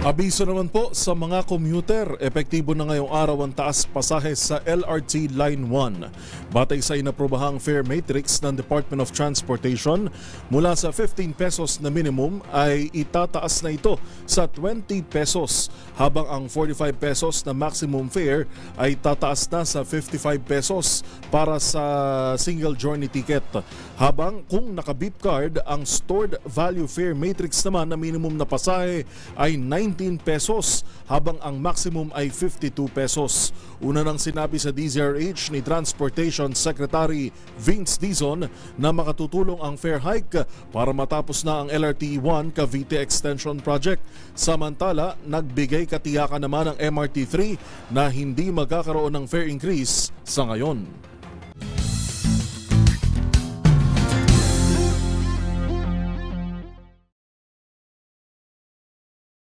Abiso naman po sa mga commuter, epektibo na ngayong araw ang taas pasahe sa LRT Line 1. Batay sa inaprobahang fare matrix ng Department of Transportation, mula sa 15 pesos na minimum ay itataas na ito sa 20 pesos, habang ang 45 pesos na maximum fare ay tataas na sa 55 pesos para sa single journey ticket. Habang kung naka-beep card, ang stored value fare matrix naman na minimum na pasahe ay 19 pesos, habang ang maximum ay 52 pesos. Una nang sinabi sa DZRH ni Transportation Secretary Vince Dizon na makatutulong ang fare hike para matapos na ang LRT 1 Cavite Extension Project. Samantala, nagbigay katiyakan naman ang MRT 3 na hindi magkakaroon ng fare increase sa ngayon.